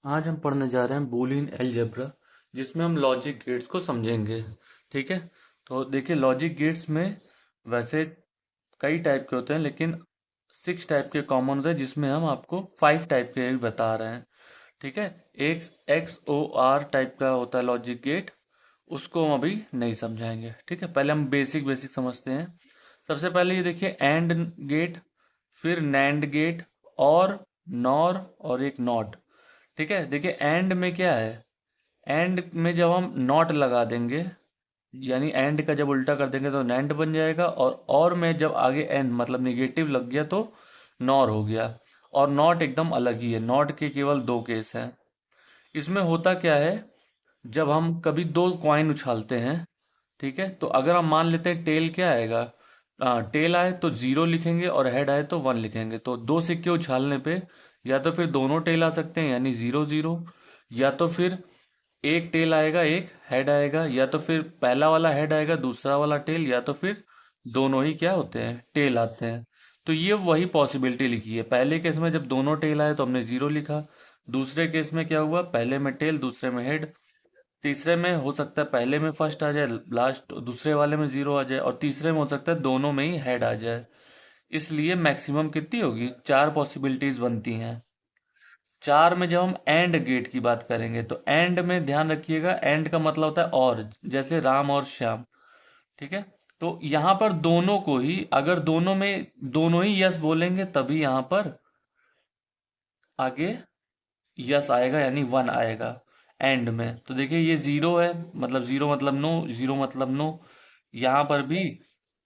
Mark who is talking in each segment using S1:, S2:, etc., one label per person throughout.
S1: आज हम पढ़ने जा रहे हैं बूलियन अलजेब्रा, जिसमें हम लॉजिक गेट्स को समझेंगे। ठीक है। तो देखिए, लॉजिक गेट्स में वैसे कई टाइप के होते हैं, लेकिन 6 टाइप के कॉमन होते हैं, जिसमें हम आपको 5 टाइप के भी बता रहे हैं। ठीक है। एक XOR टाइप का होता है लॉजिक गेट, उसको हम अभी नहीं समझाएंगे। ठीक है, पहले हम बेसिक बेसिक समझते हैं। सबसे पहले ये देखिए, एंड गेट, फिर नैंड गेट, और नॉर, और एक नॉट। ठीक है। देखिए, एंड में क्या है, एंड में जब हम नॉट लगा देंगे, यानी एंड का जब उल्टा कर देंगे तो नैंड बन जाएगा, और में जब आगे एन मतलब निगेटिव लग गया तो नॉर हो गया। और नॉट एकदम अलग ही है, नॉट के केवल 2 केस हैं। इसमें होता क्या है, जब हम कभी 2 कॉइन उछालते हैं, ठीक है, तो अगर हम मान लेते हैं टेल क्या आएगा, टेल आए तो 0 लिखेंगे, और हेड आए तो 1 लिखेंगे। तो 2 सिक्के उछालने पे या तो फिर दोनों टेल आ सकते हैं, यानी 0 0, या तो फिर एक टेल आएगा एक हेड आएगा, या तो फिर पहला वाला हेड आएगा दूसरा वाला टेल, या तो फिर दोनों ही क्या होते हैं, टेल आते हैं। तो ये वही पॉसिबिलिटी लिखी है। पहले केस में जब दोनों टेल आए तो हमने 0 लिखा। दूसरे केस में क्या हुआ, पहले में टेल दूसरे में हेड। तीसरे में हो सकता है पहले में फर्स्ट आ जाए, लास्ट दूसरे वाले में 0 आ जाए, और तीसरे में हो सकता है दोनों में ही हेड आ जाए। इसलिए मैक्सिमम कितनी होगी, 4 पॉसिबिलिटीज बनती हैं। 4 में जब हम एंड गेट की बात करेंगे, तो एंड में ध्यान रखिएगा, एंड का मतलब होता है और, जैसे राम और श्याम। ठीक है। तो यहां पर दोनों को ही, अगर दोनों ही यस बोलेंगे तभी यहां पर आगे यस आएगा, यानी 1 आएगा एंड में। तो देखिए, ये 0 है, मतलब 0 मतलब नो, 0 मतलब नो। यहां पर भी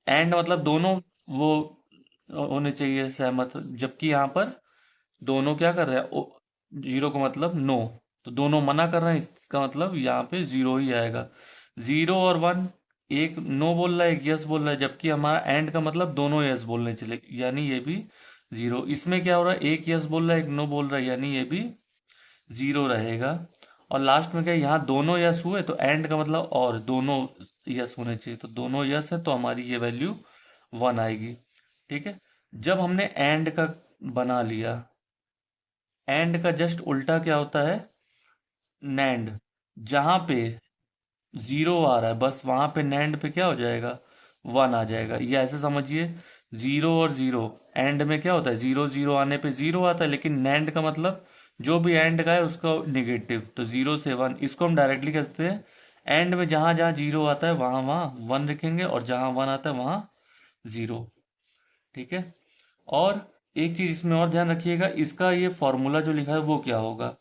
S1: एंड मतलब दोनों वो होने चाहिए सहमत, जबकि यहां पर दोनों क्या कर रहे हैं, 0 का मतलब नो, तो दोनों मना कर रहे हैं, इसका मतलब यहाँ पे 0 ही आएगा। 0 और 1, एक नो बोल रहा है एक यस बोल रहा है, जबकि हमारा एंड का मतलब दोनों यस बोलने चले, यानी ये भी 0। इसमें क्या हो रहा है, एक यस बोल रहा है एक नो बोल रहा है, यानी ये भी 0 रहेगा। और लास्ट में क्या, यहाँ दोनों यस हुए तो एंड का मतलब और दोनों यस होने चाहिए, तो दोनों यस है तो हमारी ये वैल्यू 1 आएगी। ठीक है। जब हमने एंड का बना लिया, एंड का जस्ट उल्टा क्या होता है, नैंड। जहां पे 0 आ रहा है बस वहां पे नैंड पे क्या हो जाएगा, 1 आ जाएगा। ये ऐसे समझिए, 0 और 0, एंड में क्या होता है, 0 0 आने पे 0 आता है, लेकिन नैंड का मतलब जो भी एंड का है उसका निगेटिव, तो 0 से 1, इसको हम डायरेक्टली कहते हैं, एंड में जहां जहां 0 आता है वहां वहां 1 लिखेंगे, और जहां 1 आता है वहां 0। ठीक है। और एक चीज इसमें और ध्यान रखिएगा, इसका ये फॉर्मूला जो लिखा है वो क्या होगा।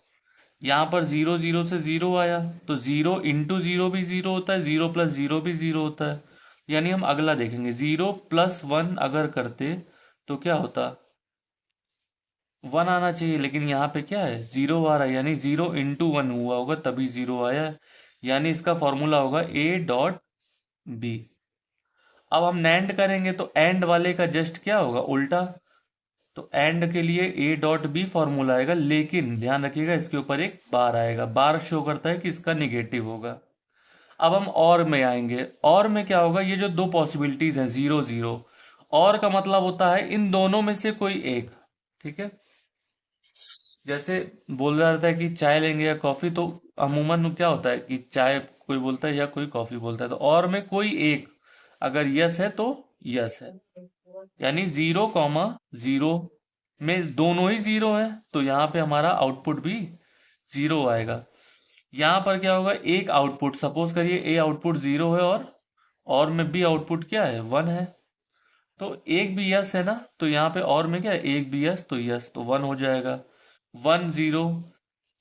S1: यहाँ पर 0 0 से 0 आया, तो 0 इंटू 0 भी 0 होता है, 0 प्लस 0 भी 0 होता है। यानी हम अगला देखेंगे, 0 प्लस 1 अगर करते तो क्या होता, 1 आना चाहिए, लेकिन यहाँ पे क्या है, 0 आ रहा है, यानी 0 इंटू 1 हुआ होगा तभी 0 आया है। यानी इसका फॉर्मूला होगा A.B। अब हम नैंड करेंगे तो एंड वाले का जस्ट क्या होगा, उल्टा। तो एंड के लिए A.B फॉर्मूला आएगा, लेकिन ध्यान रखिएगा इसके ऊपर एक बार आएगा, बार शो करता है कि इसका निगेटिव होगा। अब हम और में आएंगे, और में क्या होगा, ये जो 2 पॉसिबिलिटीज हैं 0 0, और का मतलब होता है इन दोनों में से कोई एक। ठीक है। जैसे बोल रहा रहता है कि चाय लेंगे या कॉफी, तो अमूमन क्या होता है कि चाय कोई बोलता है या कोई कॉफी बोलता है, तो और में कोई एक अगर यस है तो यस है, यानी 0 0 में दोनों ही 0 है, तो यहाँ पे हमारा आउटपुट भी 0 आएगा। यहाँ पर क्या होगा, एक आउटपुट, सपोज करिए ए आउटपुट 0 है, और में बी आउटपुट क्या है, 1 है। तो एक भी यस है ना, तो यहाँ पे और में क्या है, एक भी यस तो यस, तो 1 हो जाएगा। 1 0,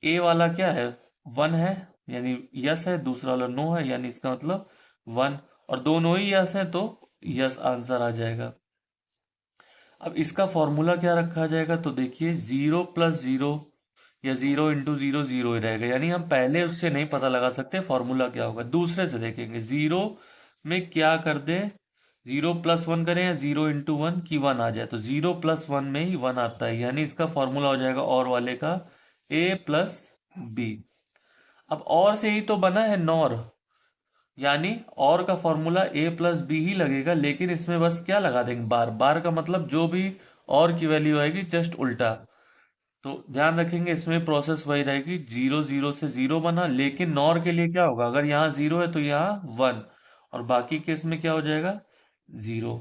S1: ए वाला क्या है, 1 है, यानी यस है, दूसरा वाला नो है, यानी इसका मतलब 1। और दोनों ही यस है तो यस आंसर आ जाएगा। अब इसका फॉर्मूला क्या रखा जाएगा, तो देखिए 0 प्लस 0 या 0 इंटू 0 0 ही रहेगा, यानी हम पहले उससे नहीं पता लगा सकते फॉर्मूला क्या होगा, दूसरे से देखेंगे। 0 में क्या कर दें, 0 प्लस 1 करें या 0 इंटू 1 की 1 आ जाए, तो 0 प्लस 1 में ही 1 आता है, यानी इसका फॉर्मूला हो जाएगा और वाले का A+B। अब और से ही तो बना है नॉर, यानी और का फॉर्मूला A+B ही लगेगा, लेकिन इसमें बस क्या लगा देंगे, बार। बार का मतलब जो भी और की वैल्यू आएगी जस्ट उल्टा। तो ध्यान रखेंगे इसमें प्रोसेस वही रहेगी, जीरो जीरो से जीरो बना, लेकिन नॉर के लिए क्या होगा, अगर यहाँ जीरो है तो यहाँ वन, और बाकी केस में क्या हो जाएगा, जीरो।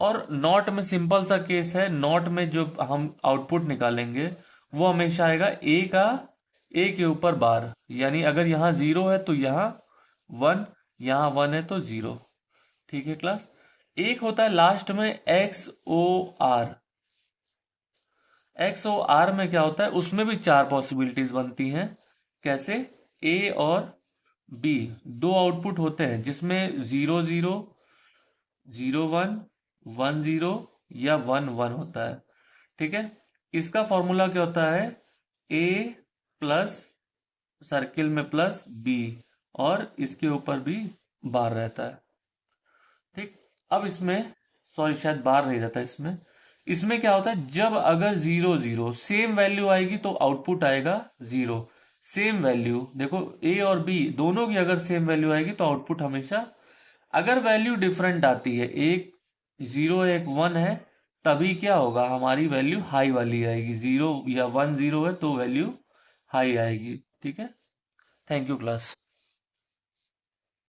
S1: और नॉट में सिंपल सा केस है, नॉट में जो हम आउटपुट निकालेंगे वो हमेशा आएगा ए का, ए के ऊपर बार, यानी अगर यहाँ जीरो है तो यहाँ वन, यहाँ वन है तो जीरो। ठीक है क्लास। एक होता है लास्ट में X O R. X O R में क्या होता है, उसमें भी चार पॉसिबिलिटीज बनती हैं। कैसे, ए और बी दो आउटपुट होते हैं जिसमें zero zero, zero one, one zero या वन वन होता है। ठीक है। इसका फॉर्मूला क्या होता है, ए प्लस सर्किल में प्लस बी, और इसके ऊपर भी बार रहता है। ठीक। अब इसमें, सॉरी शायद बार नहीं रहता इसमें। इसमें क्या होता है, जब अगर जीरो जीरो सेम वैल्यू आएगी तो आउटपुट आएगा जीरो। सेम वैल्यू देखो, ए और बी दोनों की अगर सेम वैल्यू आएगी तो आउटपुट हमेशा, अगर वैल्यू डिफरेंट आती है, एक जीरो एक वन है, तभी क्या होगा, हमारी वैल्यू हाई वाली आएगी। जीरो या वन जीरो है तो वैल्यू हाई आएगी। ठीक है। Thank you class.